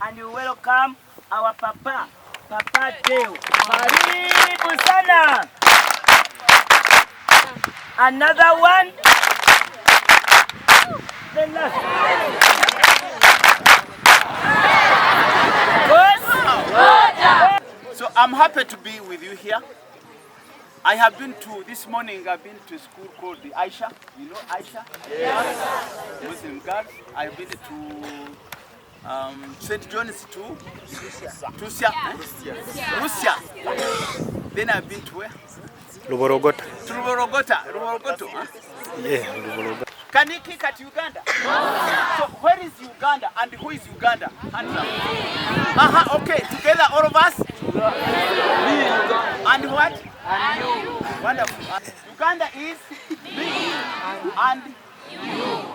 And you welcome our Papa Deo. Karibu sana. Another one. The last. So I'm happy to be with you here. I have been to, this morning I've been to a school called the Aisha. You know Aisha? Yes. Muslim girls. I've been to St. John's to Russia. Then I've been to where? Ruborogota. To Ruborogota. Huh? Yeah, Ruborogota. Can you kick at Uganda? So where is Uganda and who is Uganda? Okay, together all of us? And what? And you. Wonderful. Uganda is me and you.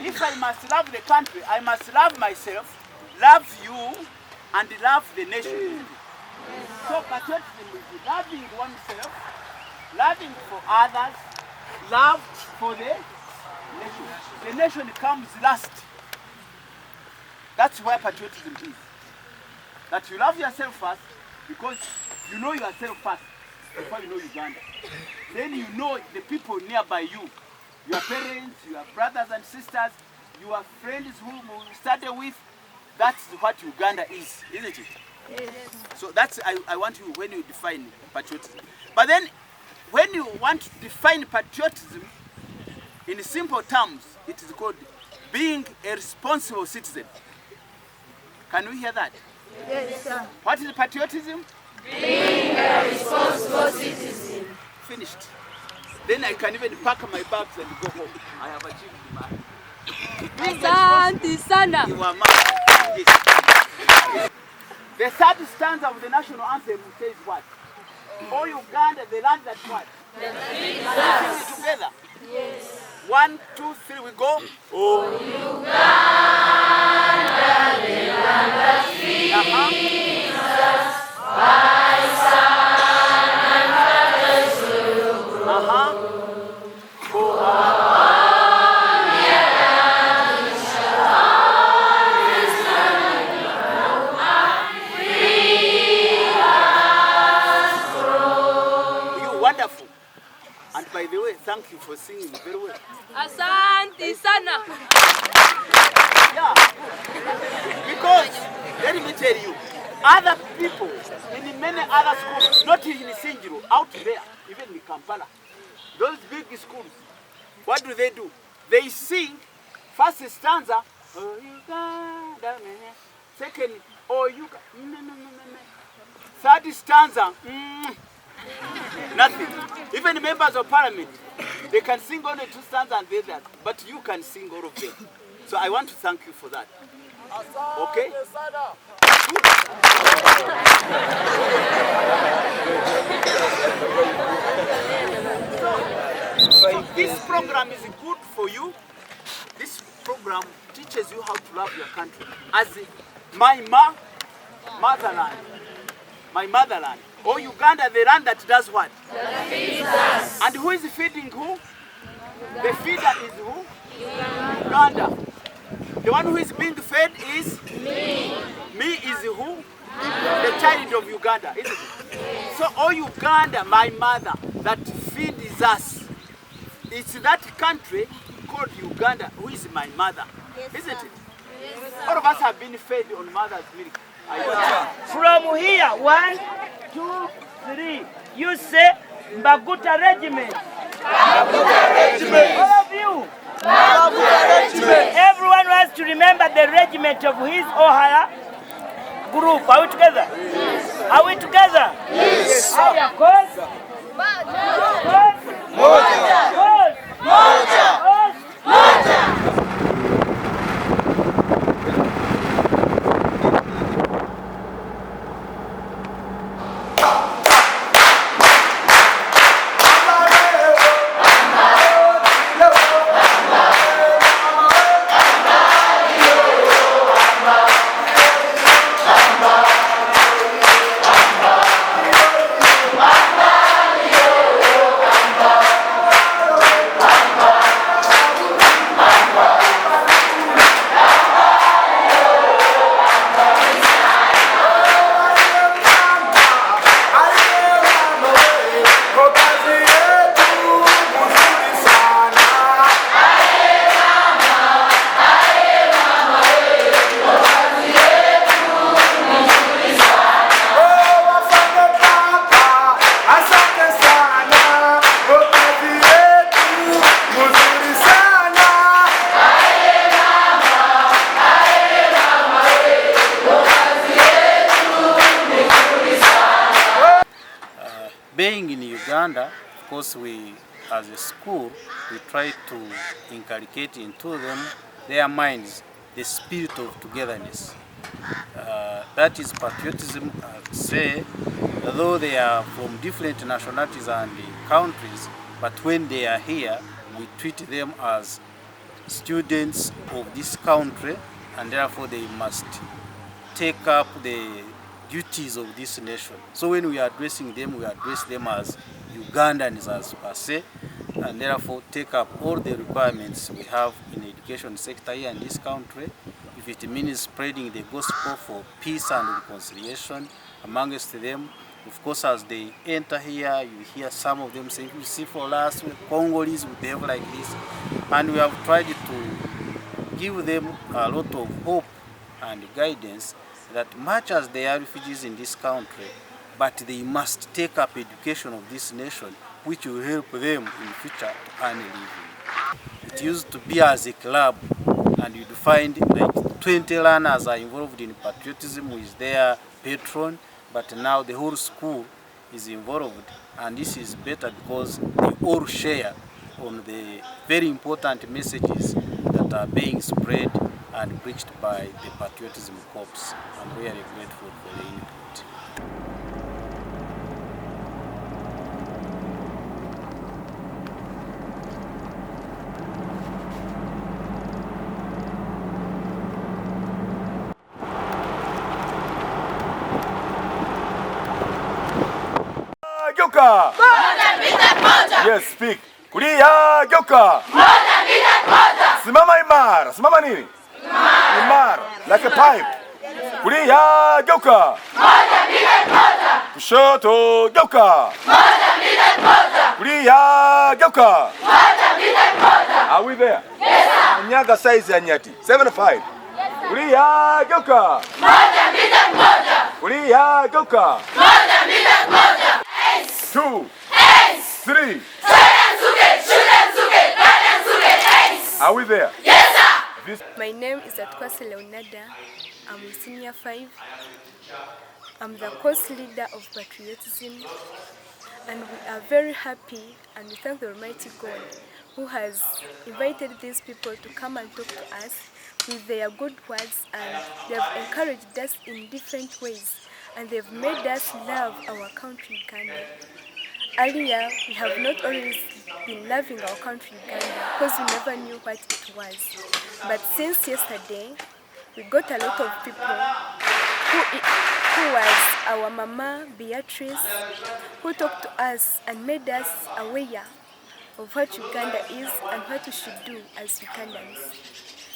If I must love the country, I must love myself, love you, and love the nation. So patriotism is loving oneself, loving for others, love for the nation. The nation comes last. That's where patriotism is. That you love yourself first, because you know yourself first before you know Uganda. Then you know the people nearby you. Your parents, your brothers and sisters, your friends whom you study with, that's what Uganda is, isn't it? Yes. So that's, I want you, when you define patriotism. But then, when you want to define patriotism, in simple terms, it is called being a responsible citizen. Can we hear that? Yes, sir. What is patriotism? Being a responsible citizen. Finished. Then I can even pack my bags and go home. I have achieved my Asante sana. Yes. The third stanza of the national anthem says what? Oh Uganda, the land that what? Sing it together. Yes. 1, 2, 3, we go. Oh Uganda, the land that feeds us by sun and fathers will grow. For upon the land shall all his land grow and free us grow. You wonderful. And by the way, thank you for singing very well. Asante sana. Yeah. Because, let me tell you, other people in many other schools, not in Isingiro, out there, even in Kampala, those big schools, what do? They sing first stanza, oh Uganda, second, oh Uganda, third stanza, nothing. Even members of parliament, they can sing only 2 stanzas and that, but you can sing all of them. So I want to thank you for that. Okay? So this program is good for you. This program teaches you how to love your country. As my motherland. My motherland. Oh, Uganda, the land that does what? That feeds us. And who is feeding who? The feeder is who? Uganda. The one who is being fed is? Me. Me is who? The child of Uganda, isn't it? So, oh Uganda, my mother, that feeds us. It's that country called Uganda who is my mother, isn't it? Yes, must have been fed on mother's milk. From here, 1, 2, 3. You say Mbaguta Regiment. All of you. Everyone wants to remember the regiment of his or her group. Are we together? Yes. Are we together? Yes. Haya, cause? Being in Uganda, of course, we, as a school, we try to inculcate into them, their minds, the spirit of togetherness. That is patriotism, say, although they are from different nationalities and countries, but when they are here, we treat them as students of this country, and therefore they must take up the duties of this nation. So when we are addressing them, we address them as Ugandans as per se, and therefore take up all the requirements we have in the education sector here in this country. If it means spreading the gospel for peace and reconciliation amongst them, of course, as they enter here, you hear some of them saying, you see, for us, Congolese, we behave like this. And we have tried to give them a lot of hope and guidance that much as they are refugees in this country, but they must take up education of this nation, which will help them in the future to earn a living. It used to be as a club, and you'd find like 20 learners are involved in patriotism with their patron, but now the whole school is involved, and this is better because they all share on the very important messages that are being spread and preached by the Patriotism Corps. I'm really grateful for the input. Geuka! Yes, speak. Kulia, geuka! Simama imara. Simama nini? Imara. Like a pipe. Kulia, geuka! Kushoto, geuka! Kulia, geuka! Are we there? Yes, sir. Nyaga size ya nyati. 7-5. Kulia, geuka! Kulia, geuka! 2, 3. Are we there? Yes, sir. My name is Atkwase Leonada. I'm senior 5. I'm the course leader of patriotism, and we are very happy and we thank the Almighty God who has invited these people to come and talk to us with their good words, and they have encouraged us in different ways, and they've made us love our country, Uganda. Earlier, we have not always been loving our country, Uganda, because we never knew what it was. But since yesterday, we got a lot of people who was our Mama Beatrice, who talked to us and made us aware of what Uganda is and what we should do as Ugandans.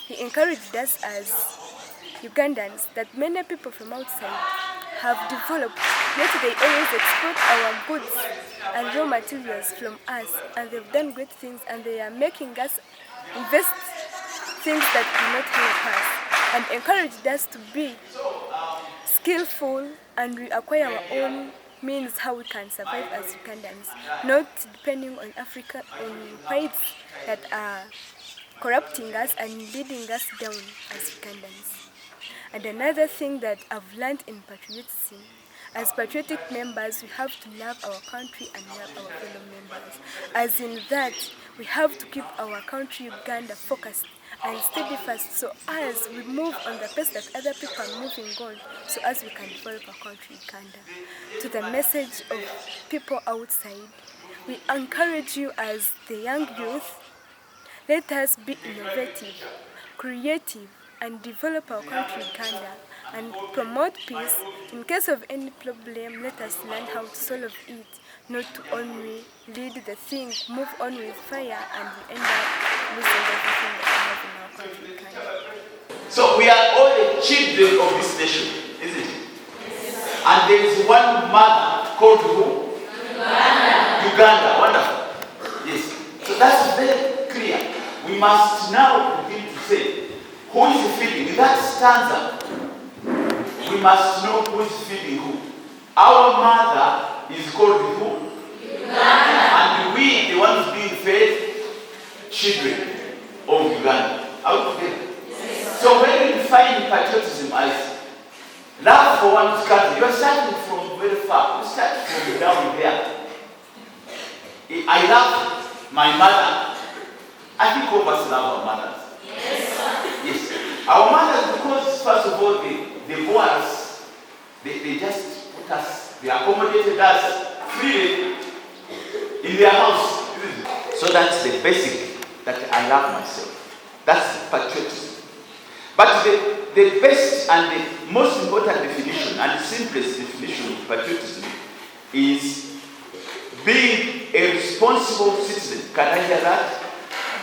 He encouraged us as Ugandans that many people from outside have developed, yet they always export our goods and raw materials from us, and they've done great things, and they are making us invest things that do not help us. and encouraged us to be skillful and we acquire our own means how we can survive as Ugandans, not depending on Africa, on whites that are corrupting us and leading us down as Ugandans. And another thing that I've learned in patriotism, as patriotic members, we have to love our country and love our fellow members. As in that, we have to keep our country, Uganda, focused and steadfast, so as we move on the pace that other people are moving on, so as we can develop our country, Uganda. To the message of people outside, we encourage you as the young youth, let us be innovative, creative, and develop our country, Uganda, and promote peace. In case of any problem, let us learn how to solve it, not to only lead the thing, move on with fire, and we end up losing everything that we have in our country, Uganda. So we are all the children of this nation, isn't it? Yes. And there is one mother called who? Uganda. Uganda, wonderful. Yes. So that's very clear. We must now begin to say, who is feeding? In that stanza, we must know who is feeding who. Our mother is called who? Uganda. And we, the ones being fed, children of Uganda. Are we together? Yes. So when we define patriotism as love for one's country, you are starting from very far. You start from down there. I love my mother. I think all of us love our mothers. Yes. Yes. Our mothers, because first of all, they bore us, they just put us, they accommodated us freely in their house. So that's the basic, that I love myself. That's patriotism. But the best and the most important definition and the simplest definition of patriotism is being a responsible citizen. Can I hear that?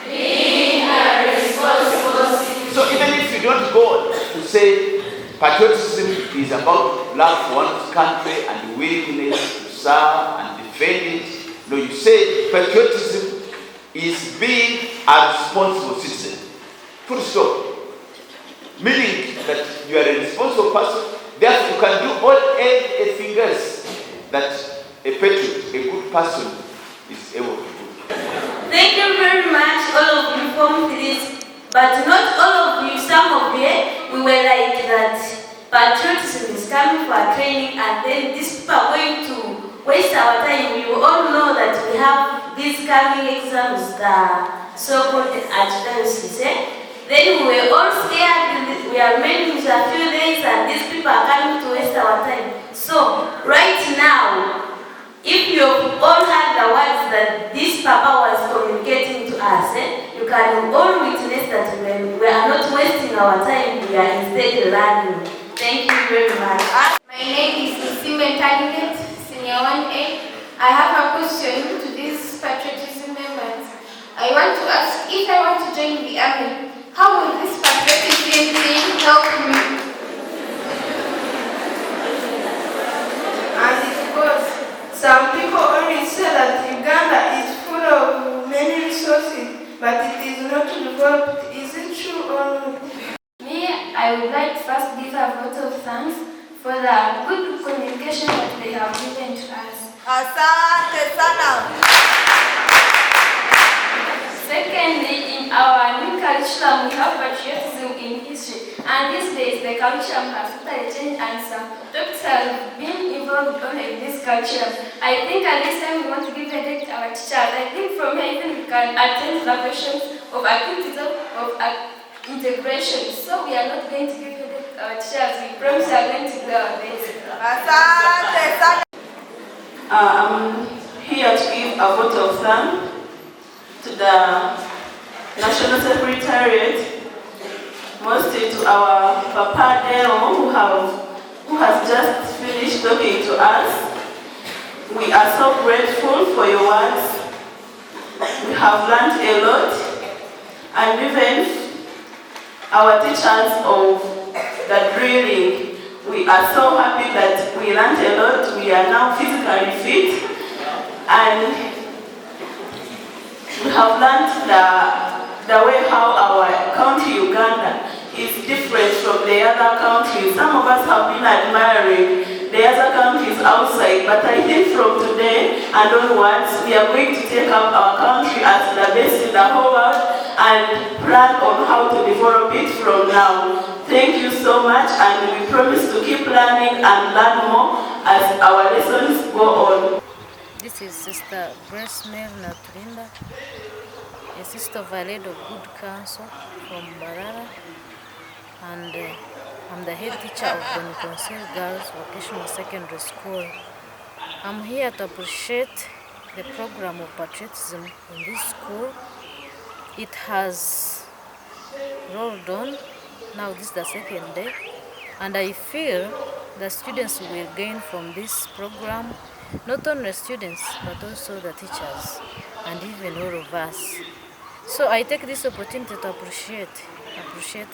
Being a responsible citizen. So even if you don't go to say patriotism is about love for one's country and willingness to serve and defend it, no, you say patriotism is being a responsible citizen. Full stop. Meaning that you are a responsible person, therefore you can do all everything else that a patriot, a good person, is able to do. Thank you very much, all of you formed this, but not all of you, some of you, we were like that patriotism is coming for a training and then these people are going to waste our time. We all know that we have these coming exams, the so-called archdiocese. Then we were all scared, we are remaining a few days and these people are coming to waste our time. So, right now, if you all heard the words that this Papa was communicating to us, you can all witness that we are not wasting our time, we are instead learning. Thank you very much. My name is Isingiro, Senior 1A. I have a question to these patriotism members. I want to ask, if I want to join the army, how will this patriotism thing help me? And it goes, some people only say that Uganda is full of many resources, but it is not developed. Is it true or not? Me, I would like to first give a vote of thanks for the good communication that they have given to us. Asante sana. Secondly, in our new curriculum, we have patriotism in history, and these days the curriculum has totally changed and some topics have been involved in this curriculum. I think at this time we want to give credit to our teachers. I think from here even we can attend the questions of activities of integration. So we are not going to give credit to our teachers. We promise we are going to do our best. Asante sana. I'm here to give a vote of thanks to the National Secretariat, mostly to our Papa Deo who has just finished talking to us. We are so grateful for your words. We have learned a lot, and even our teachers of the drilling, we are so happy that we learned a lot. We are now physically fit, and we have learned the way how our country Uganda is different from the other countries. Some of us have been admiring the other countries outside, but I think from today and onwards, we are going to take up our country as the best in the whole world and plan on how to develop it from now. Thank you so much, and we promise to keep learning and learn more as our lessons go on. This is Sister Grace Mary Naturinda, a Sister Valed of Good Counsel from Barara, and I'm the head teacher of Boniconsil Girls Vocational Secondary School. I'm here to appreciate the program of patriotism in this school. It has rolled on. Now this is the second day, and I feel the students will gain from this program, not only students but also the teachers and even all of us. So I take this opportunity to appreciate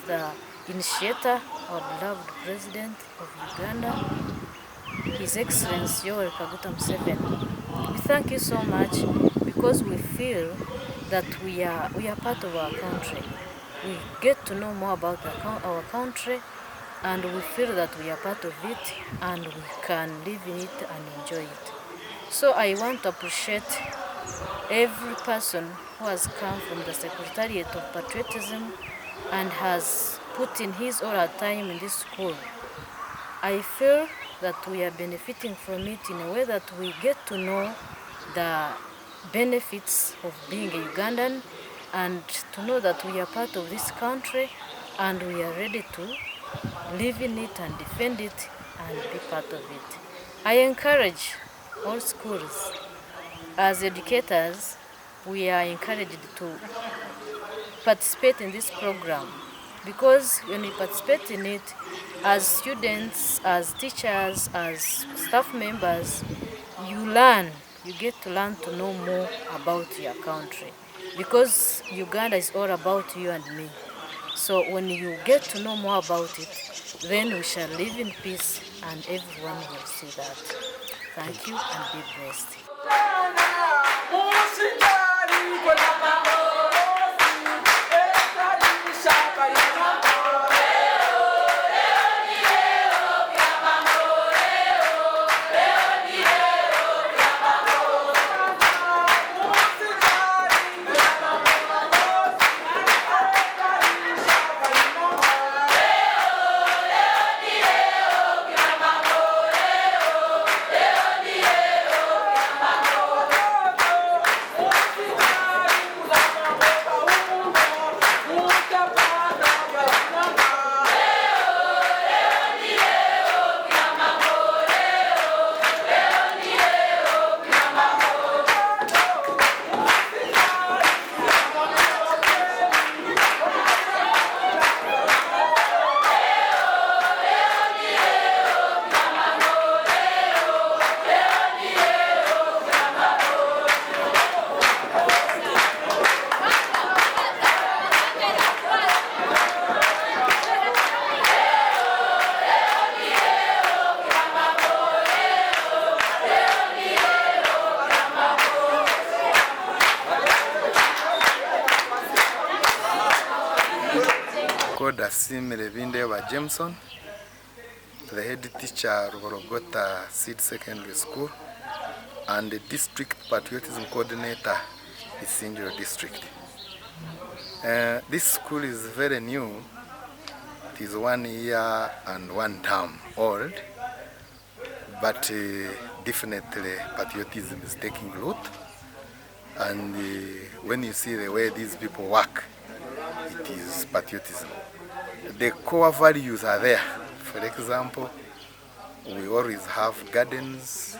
the initiator, our beloved President of Uganda, His Excellency Yoweri Kaguta Museveni. We thank you so much because we feel that we are part of our country. We get to know more about our country, and we feel that we are part of it and we can live in it and enjoy it. So I want to appreciate every person who has come from the Secretariat of Patriotism and has put in his or her time in this school. I feel that we are benefiting from it in a way that we get to know the benefits of being a Ugandan, and to know that we are part of this country and we are ready to live in it and defend it and be part of it. I encourage all schools, as educators, we are encouraged to participate in this program, because when we participate in it, as students, as teachers, as staff members, you get to learn to know more about your country, because Uganda is all about you and me. So when you get to know more about it, then we shall live in peace and everyone will see that. Thank you and be blessed. Similevindeva Jameson, the head teacher of Ruborogota Seed Secondary School and the district patriotism coordinator in Isingiro district. This school is very new. It is 1 year and 1 term old, but definitely patriotism is taking root. And when you see the way these people work, it is patriotism. The core values are there. For example, we always have gardens,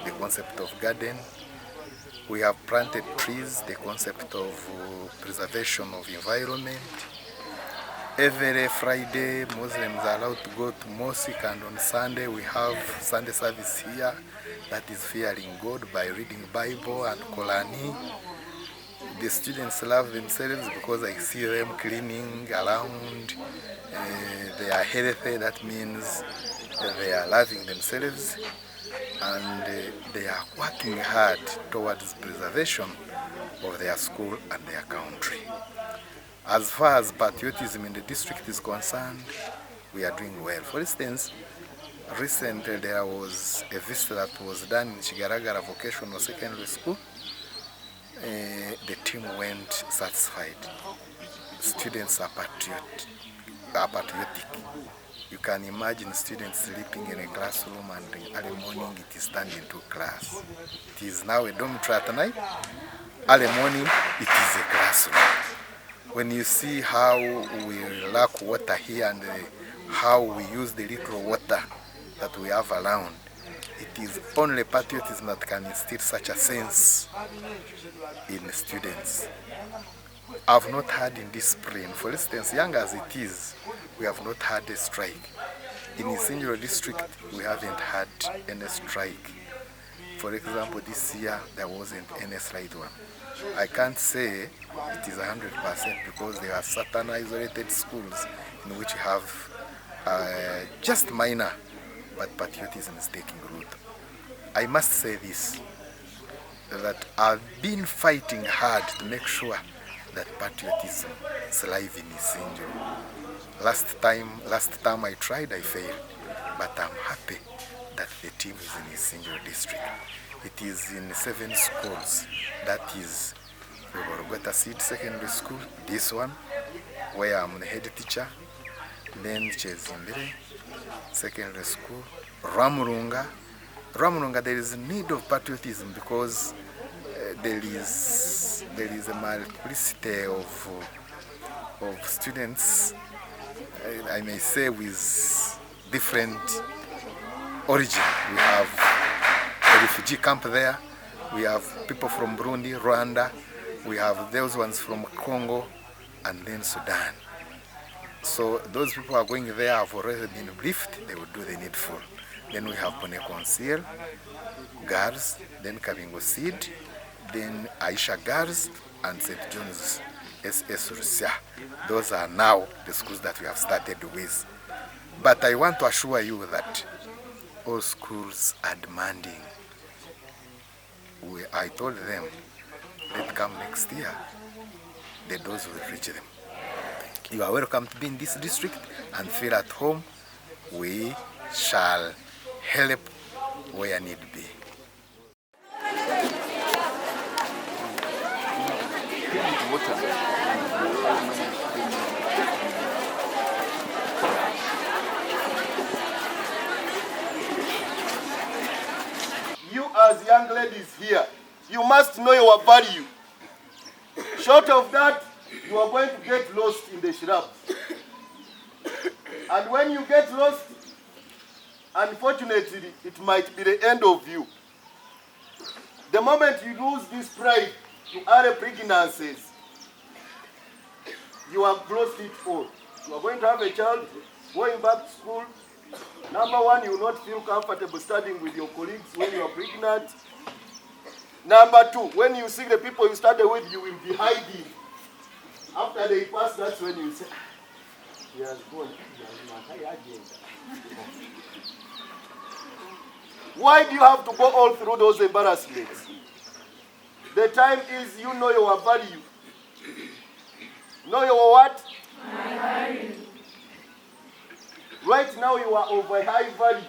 the concept of garden. We have planted trees, the concept of preservation of environment. Every Friday, Muslims are allowed to go to mosque, and on Sunday we have Sunday service here that is fearing God by reading Bible and Qurani. The students love themselves because I see them cleaning around. They are healthy, that means they are loving themselves, and they are working hard towards preservation of their school and their country. As far as patriotism in the district is concerned, we are doing well. For instance, recently there was a visit that was done in Chigaragara Vocational Secondary School. The team went satisfied. Students are patriotic. You can imagine students sleeping in a classroom and early morning it is turned into class. It is now a dormitory at night. Early morning it is a classroom. When you see how we lack water here and how we use the little water that we have around, it is only patriotism that can instill such a sense in students. I've not had indiscipline. For instance, young as it is, we have not had a strike. In Isingiro district, we haven't had any strike. For example, this year, there wasn't any slight one. I can't say it is 100% because there are certain isolated schools in which you have just minor, but patriotism is taking root. I must say this, that I've been fighting hard to make sure that patriotism is alive in Isingiro. Last time I tried, I failed, but I'm happy that the team is in Isingiro district. It is in 7 schools. That is Ruborogota Seed Secondary School, this one, where I'm the head teacher, then Chezimbere Secondary School, Ramurunga. Ramurunga, there is a need of patriotism because there is a multiplicity of students, I may say, with different origin. We have a refugee camp there. We have people from Burundi, Rwanda. We have those ones from Congo and then Sudan. So those people are going there, have already been briefed. They will do the needful. Then we have Pone Council, girls, then Kabingo Seed, then Aisha Girls, and St. John's SS Russia. Those are now the schools that we have started with. But I want to assure you that all schools are demanding. I told them, let's come next year. The doors will reach them. You are welcome to be in this district and feel at home. We shall help where need be. You as young ladies here, you must know your value. Short of that, you are going to get lost in the shrubs. And when you get lost, unfortunately, it might be the end of you. The moment you lose this pride to other pregnancies, you have lost it all. You are going to have a child going back to school. Number one, you will not feel comfortable studying with your colleagues when you are pregnant. Number two, when you see the people you started with, you will be hiding. After they pass, that's when you say, he has gone. Why do you have to go all through those embarrassments? The time is you know your value. Know your what? My value. Right now you are of a high value.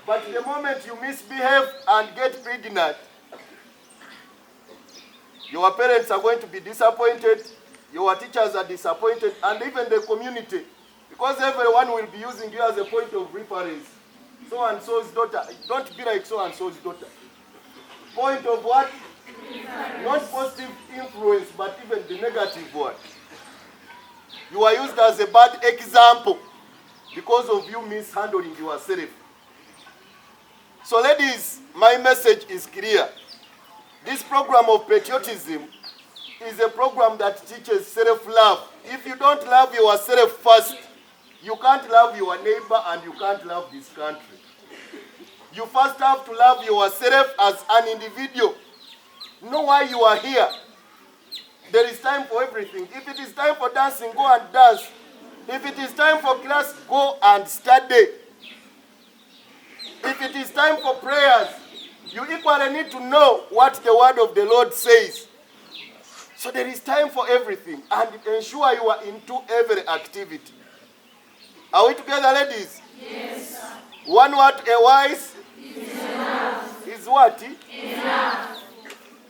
But the moment you misbehave and get pregnant, your parents are going to be disappointed, your teachers are disappointed, and even the community. Because everyone will be using you as a point of reference. So-and-so's daughter. Don't be like so-and-so's daughter. Point of what? Not positive influence, but even the negative one. You are used as a bad example because of you mishandling yourself. So ladies, my message is clear. This program of patriotism is a program that teaches self-love. If you don't love yourself first, you can't love your neighbor and you can't love this country. You first have to love yourself as an individual. Know why you are here. There is time for everything. If it is time for dancing, go and dance. If it is time for class, go and study. If it is time for prayers, you equally need to know what the word of the Lord says. So there is time for everything, and ensure you are into every activity. Are we together, ladies? Yes. One word, a wise is what? Enough.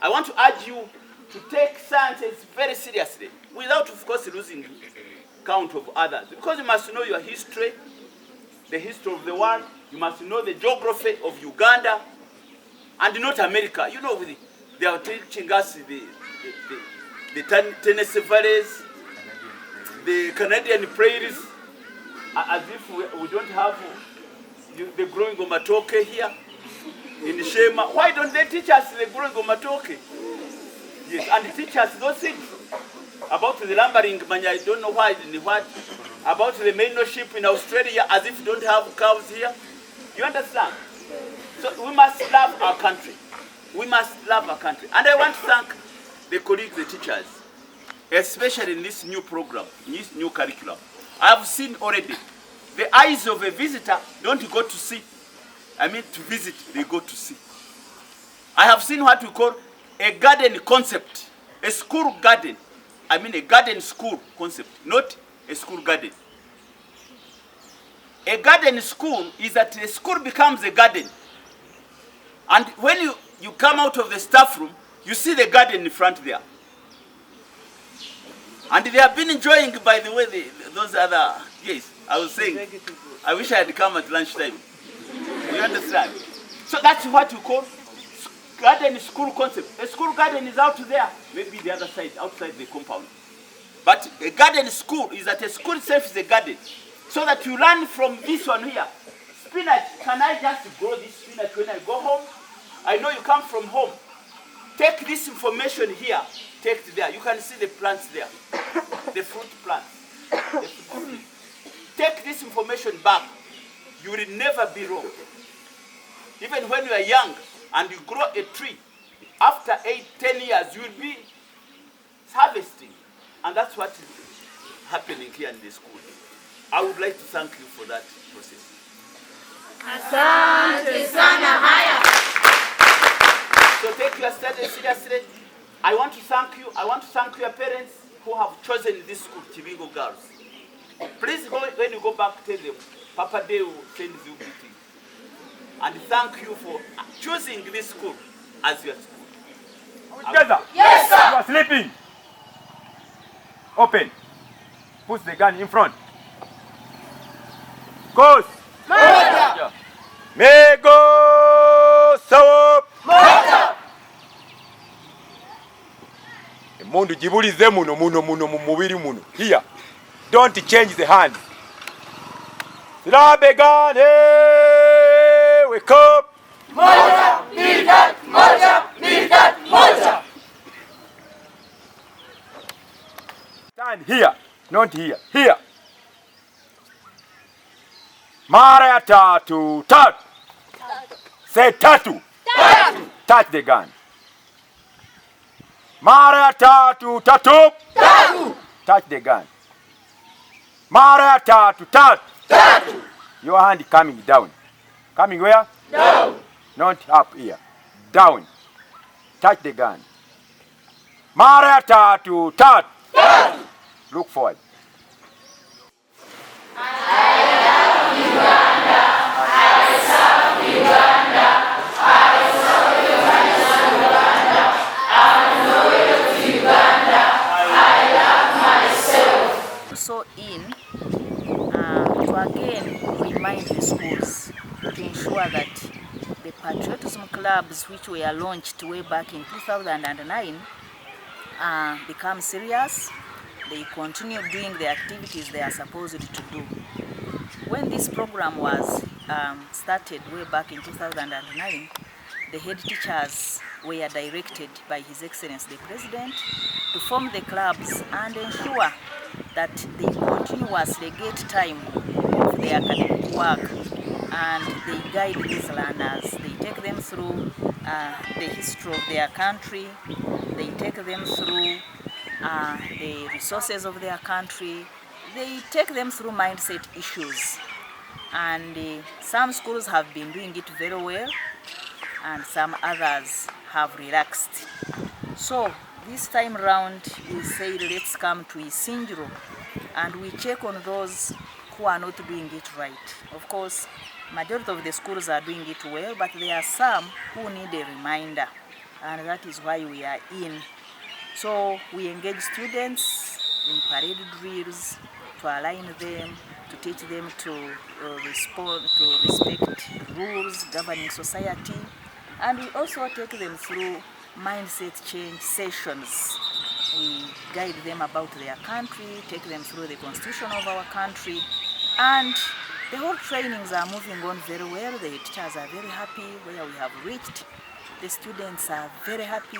I want to urge you to take science very seriously, without, of course, losing count of others. Because you must know your history, the history of the world. You must know the geography of Uganda, and not America. You know, they are teaching us the Tennessee valleys, the Canadian prairies, as if we don't have the growing of matoke here in Shema. Why don't they teach us the growing of matoke? Yes, and teach us those things about the lumbering, I don't know why, about the male sheep in Australia, as if we don't have cows here. You understand? So we must love our country. We must love our country. And I want to thank the colleagues, the teachers, especially in this new program, in this new curriculum. I have seen already, the eyes of a visitor don't go to see. To visit, they go to see. I have seen what we call a garden concept, a school garden. A garden school concept, not a school garden. A garden school is that the school becomes a garden. And when you come out of the staff room, you see the garden in front there. And they have been enjoying, by the way, those other, yes, I was saying, I wish I had come at lunchtime. You understand? So that's what you call garden school concept. A school garden is out there, maybe the other side, outside the compound. But a garden school is that a school itself is a garden. So that you learn from this one here. Spinach, can I just grow this spinach when I go home? I know you come from home. Take this information here, take it there. You can see the plants there, the fruit plants. The fruit trees. Take this information back. You will never be wrong. Even when you are young and you grow a tree, after 8-10 years, you will be harvesting. And that's what is happening here in the school. I would like to thank you for that process. Asante sana haya. So take your studies seriously. I want to thank you. I want to thank your parents who have chosen this school, Chibigo Girls. Please, when you go back, tell them, Papa Deo sends you greetings. And thank you for choosing this school as your school. Together? Yes, sir. You are sleeping. Open. Push the gun in front. Goes. Moja. Mego Sawop. Moja. Mundu jibulize muno mu mubiri muno. Here. Don't change the hand. Silabe gun. Hey, wake up. Moja, militat, moja, militat, moja. Stand here, not here. Here. Mara ya tatu, tatu. Say tatu. Tatu. Touch the gun. Mara ya tatu, tatu. Tatu. Touch the gun. Mara ya tatu, tatu. Tatu. Your hand coming down. Coming where? Down. Not up here. Down. Touch the gun. Mara ya tatu, tatu. Tatu. Look forward. So to again remind the schools to ensure that the patriotism clubs which were launched way back in 2009 become serious. They continue doing the activities they are supposed to do. When this program was started way back in 2009, the head teachers were directed by His Excellency the President to form the clubs and ensure that they continuously get time of their academic work, and they guide these learners. They take them through the history of their country, they take them through the resources of their country, they take them through mindset issues. And some schools have been doing it very well, and some others have relaxed. So this time round we said let's come to Isingiro and we check on those who are not doing it right. Of course, majority of the schools are doing it well, but there are some who need a reminder, and that is why we are in. So we engage students in parade drills to align them, to teach them to respect rules governing society, and we also take them through mindset change sessions. We guide them about their country, take them through the constitution of our country, and the whole trainings are moving on very well. The teachers are very happy where we have reached. The students are very happy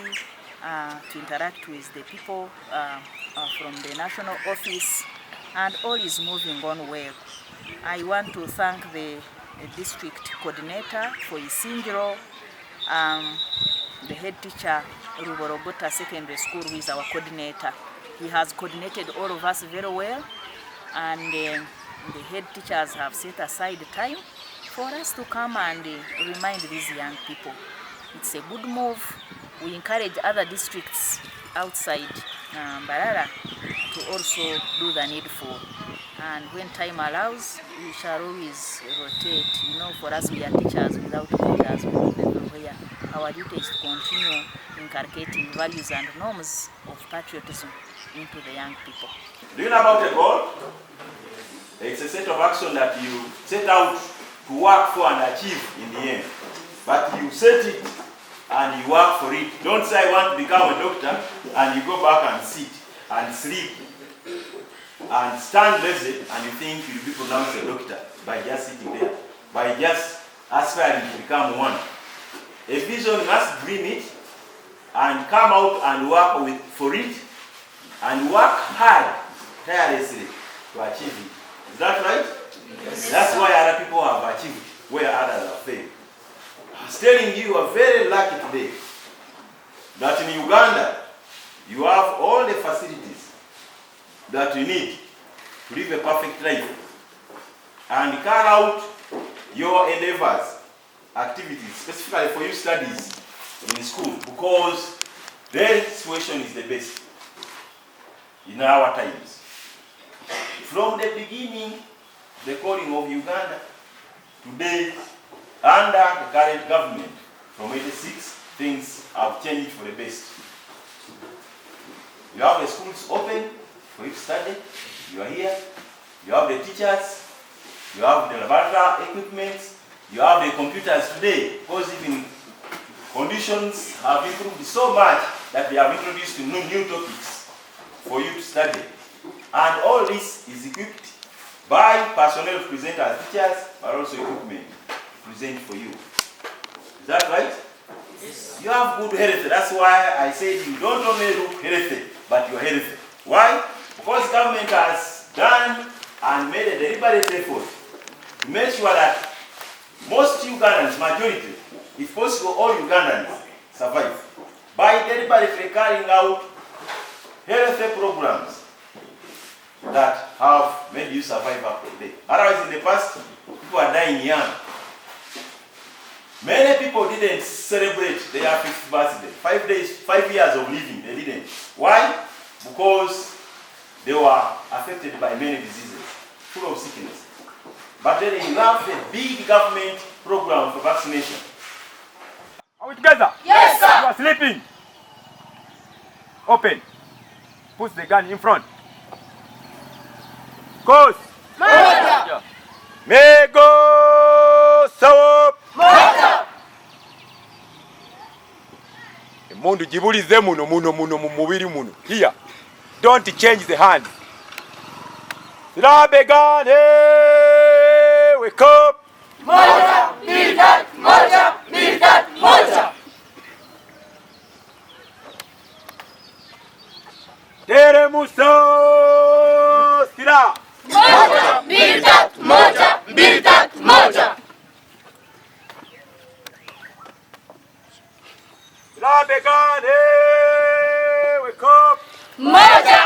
to interact with the people from the national office, and all is moving on well. I want to thank the district coordinator for Isingiro, the head teacher Ruborogota Secondary School, who is our coordinator. He has coordinated all of us very well, and the head teachers have set aside time for us to come and remind these young people. It's a good move. We encourage other districts outside Mbarara to also do the needful. And when time allows, we shall always rotate. You know, for us, we are teachers without leaders. We live everywhere. Our duty is to continue inculcating values and norms of patriotism into the young people. Do you know about a goal? It's a set of action that you set out to work for and achieve in the end. But you set it and you work for it. Don't say I want to become a doctor and you go back and sit and sleep and stand lazy and you think you'll be pronounced a doctor by just sitting there, by just aspiring to become one. A vision must dream it and come out and work for it and work hard, tirelessly to achieve it. Is that right? Yes. That's why other people have achieved where others have failed. I was telling you, you are very lucky today that in Uganda you have all the facilities that you need to live a perfect life and carry out your endeavors, activities, specifically for your studies in school, because their situation is the best in our times. From the beginning, the calling of Uganda, today, under the current government, from 86, things have changed for the best. You have the schools open for you to study. You are here. You have the teachers. You have the laboratory equipment. You have the computers today, because even conditions have improved so much that they have introduced new topics for you to study. And all this is equipped by personnel to present as teachers, but also equipment to present for you. Is that right? Yes. You have good health. That's why I said you don't only look healthy, but you're healthy. Why? Because government has done and made a deliberate effort to make sure that most Ugandans, majority, if possible all Ugandans, survive by deliberately carrying out health programs that have made you survive up to today. Otherwise, in the past, people are dying young. Many people didn't celebrate their 50th birthday. 5 years of living, they didn't. Why? Because they were affected by many diseases, full of sickness. But then you have a big government program for vaccination. Are we together? Yes, sir. You are sleeping. Open. Put the gun in front. Course. Moja. Mego Sawop. Moja. Mundu jibulize muno mu mubiri muno. Here. Don't change the hand. Silabegane. Wake up. Moja, militant, moja, militant, moja. Tere Musa. Sila. Moja, militant, moja, militant, moja. Silabegane. Wake up. Moja.